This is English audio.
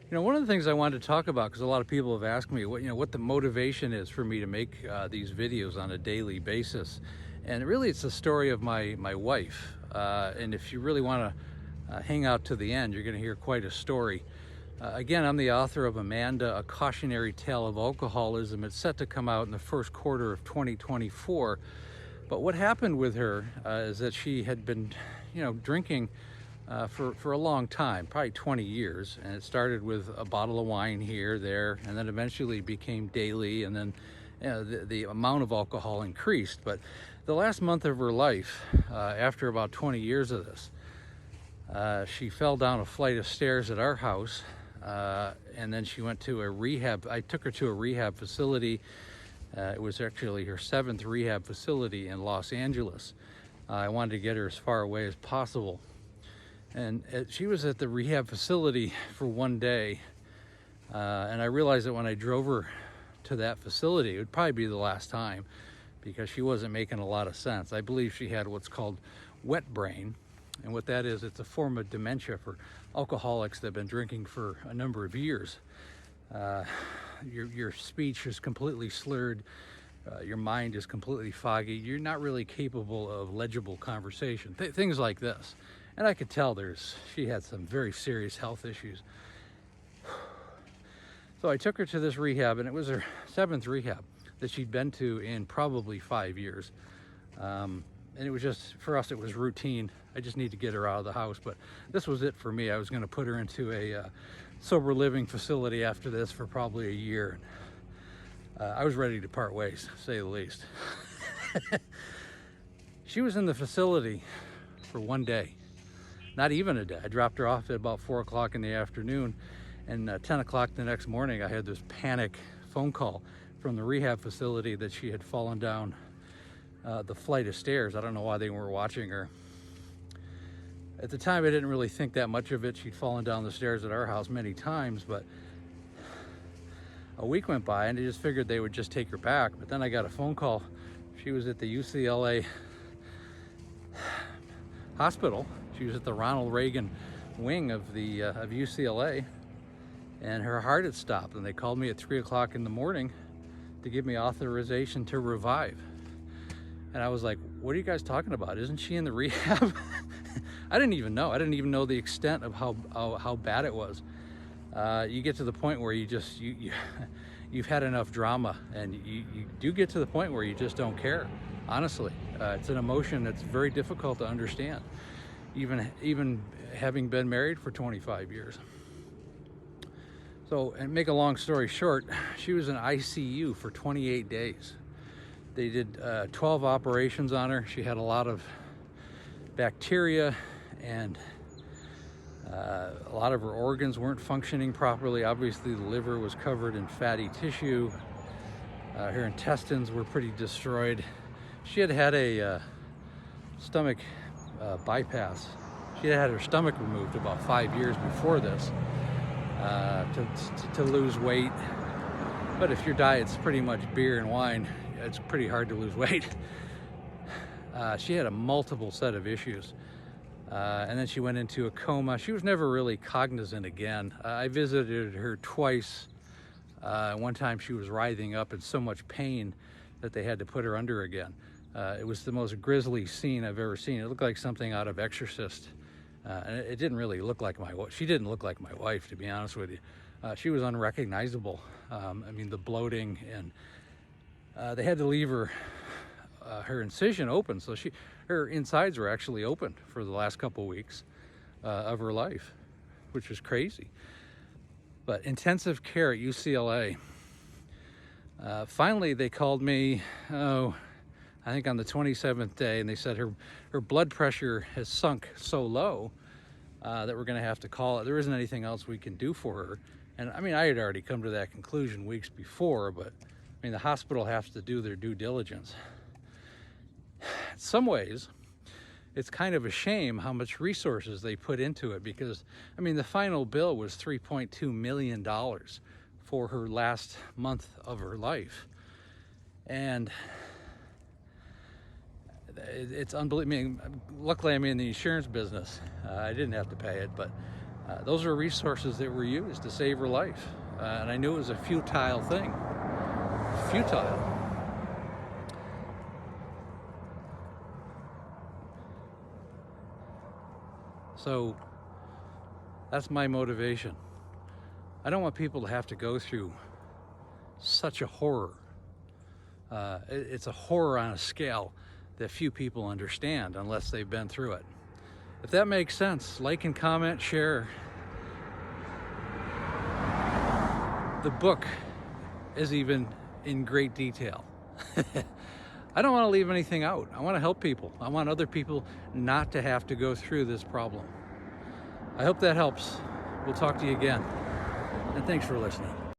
One of the things I wanted to talk about, because a lot of people have asked me what the motivation is for me to make these videos on a daily basis. And really it's the story of my wife. And if you really want to hang out to the end, you're going to hear quite a story. Again, I'm the author of Amanda, A Cautionary Tale of Alcoholism. It's set to come out in the first quarter of 2024. But what happened with her is that she had been, drinking for a long time, probably 20 years. And it started with a bottle of wine here, there, and then eventually became daily. And then the amount of alcohol increased. But the last month of her life, after about 20 years of this, she fell down a flight of stairs at our house. And then she went to a rehab. I took her to a rehab facility. It was actually her 7th rehab facility in Los Angeles. I wanted to get her as far away as possible. And she was at the rehab facility for one day. And I realized that when I drove her to that facility, it would probably be the last time, because she wasn't making a lot of sense. I believe she had what's called wet brain. And what that is, it's a form of dementia for alcoholics that have been drinking for a number of years. Your speech is completely slurred. Your mind is completely foggy. You're not really capable of legible conversation. Things like this. And I could tell she had some very serious health issues. So I took her to this rehab, and it was her 7th rehab that she'd been to in probably 5 years. And it was just, for us, it was routine. I just need to get her out of the house. But this was it for me. I was going to put her into a sober living facility after this for probably a year. I was ready to part ways, to say the least. She was in the facility for one day, not even a day. I dropped her off at about 4 o'clock in the afternoon, and 10 o'clock the next morning, I had this panic phone call from the rehab facility that she had fallen down the flight of stairs. I don't know why they weren't watching her. At the time, I didn't really think that much of it. She'd fallen down the stairs at our house many times, but a week went by and I just figured they would just take her back. But then I got a phone call. She was at the UCLA hospital. She was at the Ronald Reagan wing of UCLA, and her heart had stopped. And they called me at 3 o'clock in the morning to give me authorization to revive. And I was like, what are you guys talking about? Isn't she in the rehab? I didn't even know. I didn't even know the extent of how bad it was. You get to the point where you've had enough drama, and you do get to the point where you just don't care. Honestly, it's an emotion that's very difficult to understand, even having been married for 25 years. So, and make a long story short, she was in ICU for 28 days. They did 12 operations on her. She had a lot of bacteria, and a lot of her organs weren't functioning properly. Obviously, the liver was covered in fatty tissue. Her intestines were pretty destroyed. She had had a stomach bypass. She had had her stomach removed about 5 years before this to lose weight. But if your diet's pretty much beer and wine, it's pretty hard to lose weight. She had a multiple set of issues. And then she went into a coma. She was never really cognizant again. I visited her twice. One time she was writhing up in so much pain that they had to put her under again. It was the most grisly scene I've ever seen. It looked like something out of Exorcist. And it didn't really look like my wife. She didn't look like my wife, to be honest with you. She was unrecognizable. The bloating, and they had to leave her incision open, so her insides were actually open for the last couple of weeks of her life, which was crazy. But intensive care at UCLA. Finally, they called me, I think on the 27th day, and they said her blood pressure has sunk so low that we're going to have to call it. There isn't anything else we can do for her. And I had already come to that conclusion weeks before, but the hospital has to do their due diligence. In some ways, it's kind of a shame how much resources they put into it, because the final bill was $3.2 million for her last month of her life. And it's unbelievable. Luckily I'm in the insurance business. I didn't have to pay it, but Those are resources that were used to save her life. And I knew it was a futile thing. Futile. So that's my motivation. I don't want people to have to go through such a horror. It's a horror on a scale that few people understand unless they've been through it. If that makes sense, like and comment, share. The book is even in great detail. I don't want to leave anything out. I want to help people. I want other people not to have to go through this problem. I hope that helps. We'll talk to you again. And thanks for listening.